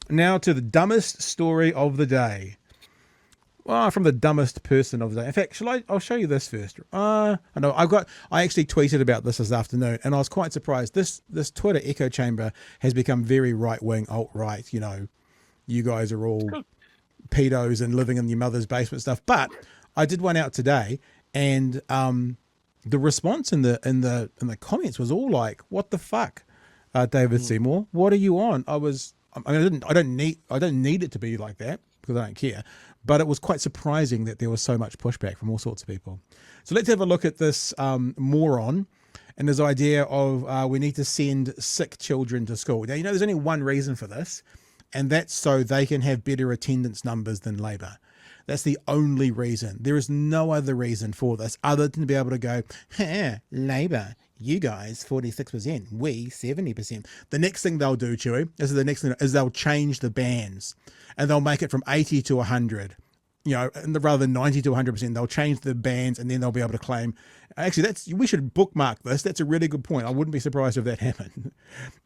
Now to the dumbest story of the day. Well, from the dumbest person of the day. In fact, I'll show you this first. I know I actually tweeted about this afternoon, and I was quite surprised. This Twitter echo chamber has become very right wing, alt right. You know, you guys are all pedos and living in your mother's basement stuff. But I did one out today, and the response in the comments was all like, "What the fuck, David Seymour? What are you on?" I don't need it to be like that because I don't care. But it was quite surprising that there was so much pushback from all sorts of people. So let's have a look at this moron and his idea of we need to send sick children to school. Now, you know, there's only one reason for this, and that's so they can have better attendance numbers than Labour. That's the only reason. There is no other reason for this other than to be able to go, Labour, you guys 46%, we 70%. The next thing they'll do, Chewy, is they'll change the bands, and they'll make it from 80 to 100. You know, rather than 90 to 100%, they'll change the bands, and then they'll be able to claim. Actually, we should bookmark this. That's a really good point. I wouldn't be surprised if that happened.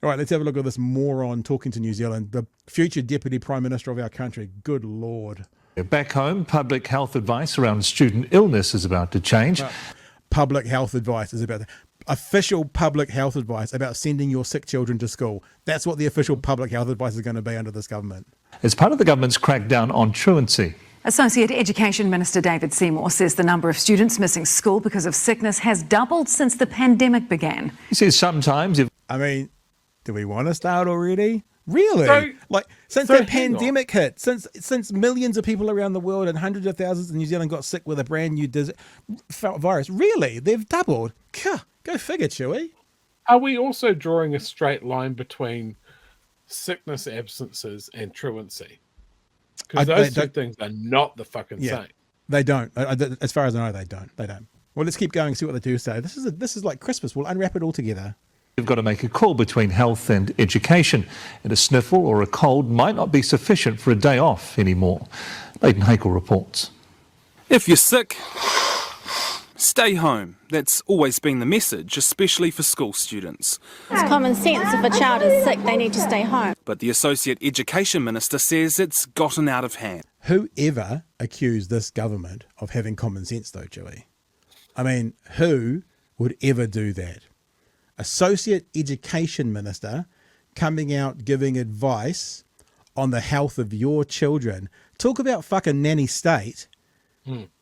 All right, let's have a look at this moron talking to New Zealand, the future Deputy Prime Minister of our country. Good Lord. Back home, public health advice around student illness is about to change. Public health advice is about to. Official public health advice about sending your sick children to school. That's what the official public health advice is going to be under this government. As part of the government's crackdown on truancy. Associate Education Minister David Seymour says the number of students missing school because of sickness has doubled since the pandemic began. He says sometimes if... I mean, do we want to start already? Really? Since the pandemic hit, since millions of people around the world and hundreds of thousands in New Zealand got sick with a brand new virus. Really? They've doubled? Go figure, Chewy. Are we also drawing a straight line between sickness absences and truancy? Because those two things are not the fucking same. They don't. As far as I know, they don't. Well, let's keep going and see what they do say. This is like Christmas. We'll unwrap it all together. You've got to make a call between health and education, and a sniffle or a cold might not be sufficient for a day off anymore. Leighton Hakel reports. If you're sick, stay home. That's always been the message, especially for school students. It's common sense. If a child is sick, they need to stay home. But the Associate Education Minister says it's gotten out of hand. Whoever accused this government of having common sense, though, Joey? I mean, who would ever do that? Associate Education Minister coming out giving advice on the health of your children. Talk about fucking nanny state.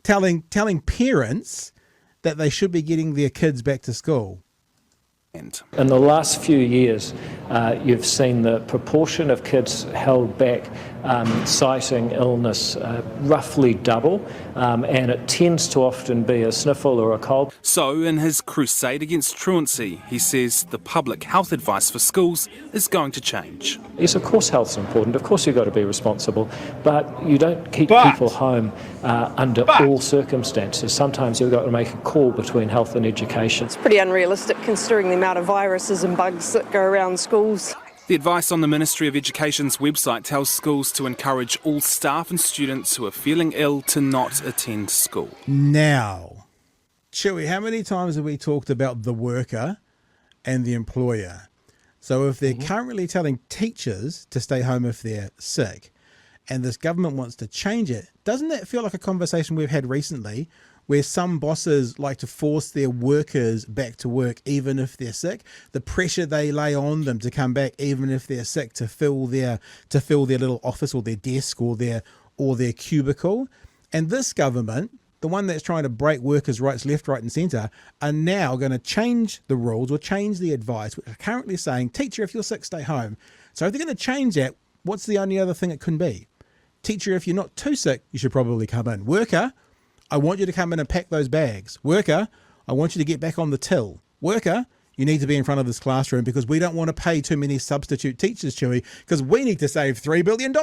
Telling parents that they should be getting their kids back to school. In the last few years, you've seen the proportion of kids held back citing illness roughly double, and it tends to often be a sniffle or a cold. So, in his crusade against truancy, he says the public health advice for schools is going to change. Yes, of course health's important, of course you've got to be responsible, but you don't keep people home under all circumstances. Sometimes you've got to make a call between health and education. It's pretty unrealistic considering the amount of viruses and bugs that go around schools. The advice on the Ministry of Education's website tells schools to encourage all staff and students who are feeling ill to not attend school. Now, Chewy, how many times have we talked about the worker and the employer? So if they're currently telling teachers to stay home if they're sick, and this government wants to change it, doesn't that feel like a conversation we've had recently where some bosses like to force their workers back to work even if they're sick? The pressure they lay on them to come back even if they're sick to fill their little office or their desk or their cubicle. And this government, the one that's trying to break workers' rights left, right and centre, are now going to change the rules or change the advice, which are currently saying, teacher, if you're sick, stay home. So if they're going to change that, what's the only other thing it couldn't be? Teacher, if you're not too sick, you should probably come in. Worker, I want you to come in and pack those bags. Worker, I want you to get back on the till. Worker, you need to be in front of this classroom because we don't want to pay too many substitute teachers, Chewy, because we need to save $3 billion.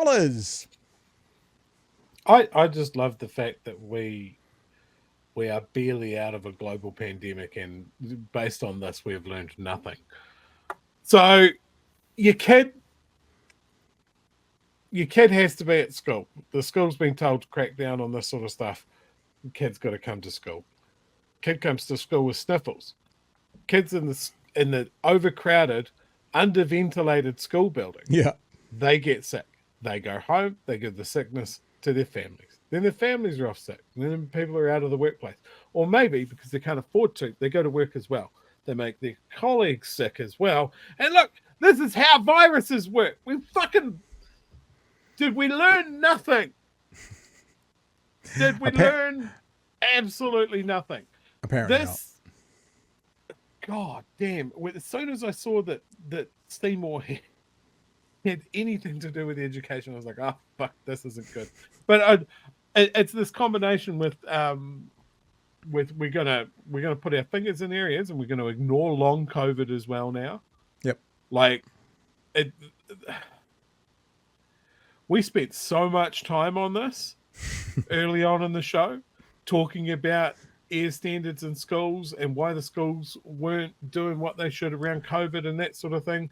I just love the fact that we are barely out of a global pandemic, and based on this, we have learned nothing. So your kid has to be at school. The school's been told to crack down on this sort of stuff. The kid's got to come to school. Kid comes to school with sniffles. Kids in the overcrowded, underventilated school building. Yeah. They get sick. They go home, they give the sickness to their families. Then their families are off sick. And then people are out of the workplace. Or maybe because they can't afford to, they go to work as well. They make their colleagues sick as well. And look, this is how viruses work. Did we learn nothing? Did we learn absolutely nothing? Apparently not. God damn. As soon as I saw that Seymour had anything to do with education, I was like, oh, fuck, this isn't good. But it's this combination with we're gonna put our fingers in areas and we're gonna ignore long COVID as well now. Yep. Like we spent so much time on this early on in the show, talking about air standards in schools and why the schools weren't doing what they should around COVID and that sort of thing.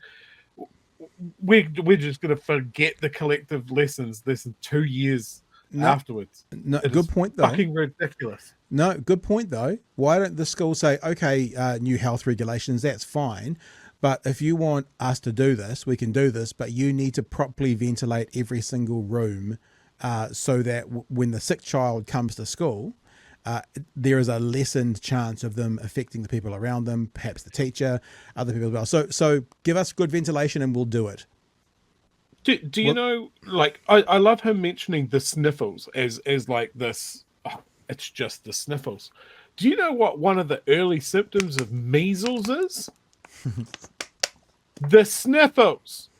We're just going to forget the collective lessons less than 2 years afterwards. No, good point though. Fucking ridiculous. No, good point though. Why don't the school say, okay, new health regulations, that's fine, but if you want us to do this, we can do this, but you need to properly ventilate every single room so that when the sick child comes to school, there is a lessened chance of them affecting the people around them, perhaps the teacher, other people as well. So give us good ventilation and we'll do it. Do you know, like, I love him mentioning the sniffles as like this, it's just the sniffles. Do you know what one of the early symptoms of measles is? The sniffles.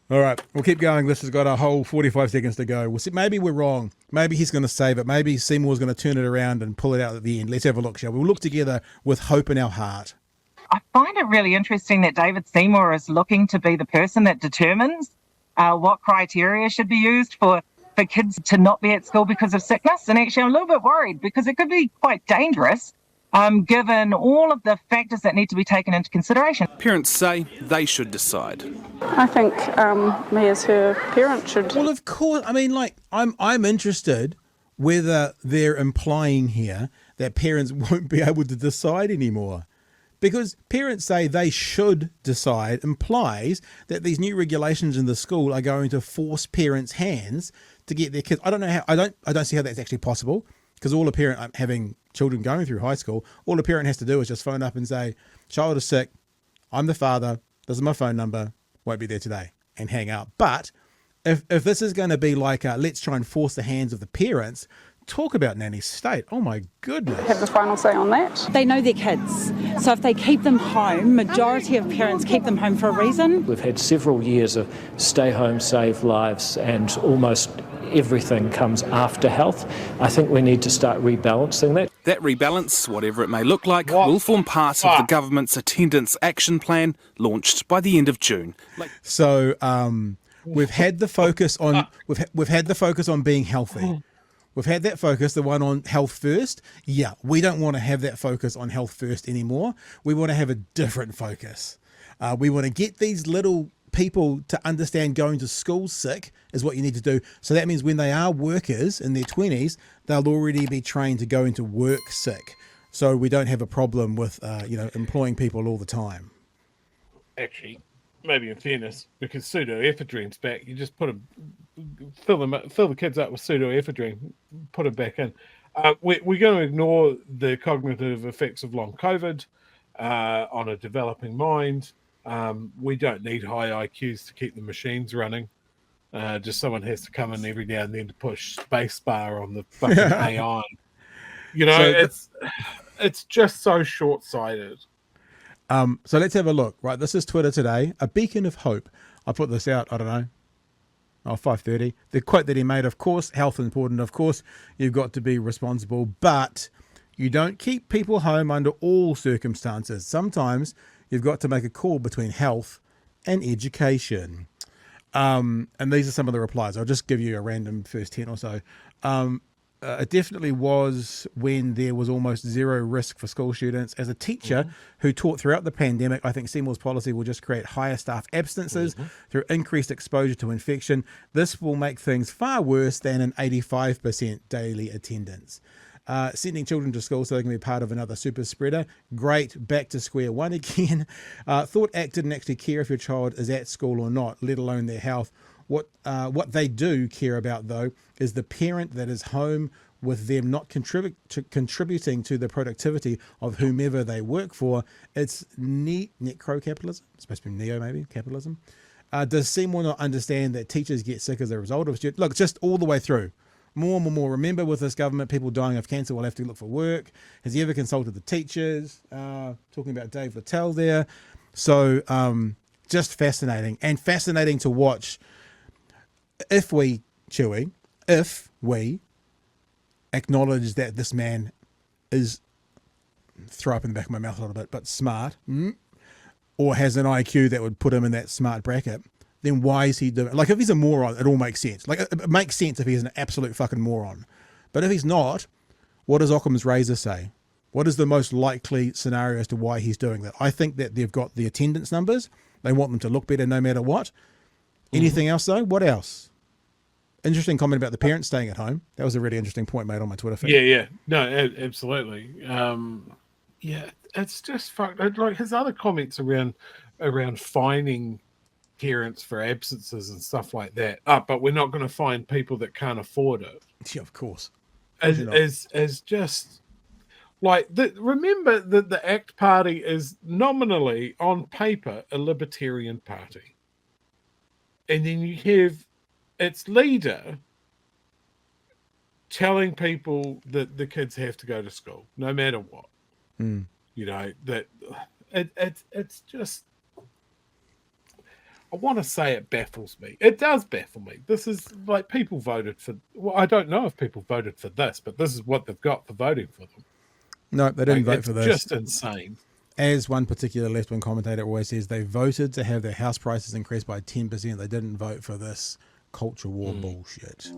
All right, we'll keep going. This has got a whole 45 seconds to go. We'll see. Maybe we're wrong. Maybe he's going to save it. Maybe Seymour's going to turn it around and pull it out at the end. Let's have a look, shall we? We'll look together with hope in our heart. I find it really interesting that David Seymour is looking to be the person that determines what criteria should be used for kids to not be at school because of sickness. And actually, I'm a little bit worried because it could be quite dangerous given all of the factors that need to be taken into consideration. Parents say they should decide. I think me as her parent should. Well, of course. I mean, like, I'm interested whether they're implying here that parents won't be able to decide anymore. Because parents say they should decide implies that these new regulations in the school are going to force parents' hands to get their kids. I don't know how. I don't see how that's actually possible. Because all a parent having children going through high school, all a parent has to do is just phone up and say, "Child is sick. I'm the father. This is my phone number. Won't be there today," and hang up. But if this is going to be like, let's try and force the hands of the parents. Talk about nanny state. Oh my goodness. Have the final say on that. They know their kids. So if they keep them home, majority of parents keep them home for a reason. We've had several years of stay home, save lives, and almost everything comes after health. I think we need to start rebalancing that. That rebalance, whatever it may look like, will form part of the government's attendance action plan launched by the end of June. So we've had the focus on we've had the focus on being healthy. We've had that focus, the one on health first. Yeah, we don't want to have that focus on health first anymore. We want to have a different focus. We want to get these little people to understand going to school sick is what you need to do. So that means when they are workers in their 20s, they'll already be trained to go into work sick. So we don't have a problem with, employing people all the time. Actually, maybe in fairness, because pseudoephedrine's back, you just fill the kids up with pseudoephedrine, put them back in. We're going to ignore the cognitive effects of long COVID on a developing mind. We don't need high IQs to keep the machines running. Just someone has to come in every now and then to push spacebar on the fucking AI. It's just so short-sighted. So let's have a look. Right, this is Twitter today. A beacon of hope. I put this out, I don't know, 5:30. The quote that he made, of course, health important, of course, you've got to be responsible, but you don't keep people home under all circumstances. Sometimes you've got to make a call between health and education. And these are some of the replies. I'll just give you a random first 10 or so. It definitely was when there was almost zero risk for school students. As a teacher who taught throughout the pandemic, I think Seymour's policy will just create higher staff absences through increased exposure to infection. This will make things far worse than an 85% daily attendance. Sending children to school so they can be part of another super spreader. Great, back to square one again. Thought ACT didn't actually care if your child is at school or not, let alone their health. What they do care about, though, is the parent that is home with them not contributing to the productivity of whomever they work for. It's necro-capitalism. It's supposed to be neo, maybe, capitalism. Does Seymour not understand that teachers get sick as a result of students? Look, just all the way through. More. Remember, with this government, people dying of cancer will have to look for work. Has he ever consulted the teachers? Talking about Dave Littell there. So just fascinating. And fascinating to watch if we acknowledge that this man is, throw up in the back of my mouth a little bit, but smart, or has an IQ that would put him in that smart bracket, then why is he doing it? Like, if he's a moron, it all makes sense. Like, it makes sense if he's an absolute fucking moron. But if he's not, what does Occam's razor say? What is the most likely scenario as to why he's doing that? I think that they've got the attendance numbers. They want them to look better no matter what. Anything else, though? What else? Interesting comment about the parents staying at home. That was a really interesting point made on my Twitter feed. Yeah. No, absolutely. Yeah, it's just fucked. Like his other comments around fining parents for absences and stuff like that. But we're not going to find people that can't afford it. Yeah, of course. As just like remember that the ACT Party is nominally on paper a libertarian party, and then you have its leader telling people that the kids have to go to school no matter what. You know, that it's just, I want to say it baffles me. It does baffle me. This is like people voted for, well, I don't know if people voted for this, but this is what they've got for voting for them. No, they didn't vote for this. It's just insane. As one particular left-wing commentator always says, they voted to have their house prices increased by 10%. They didn't vote for this culture war bullshit.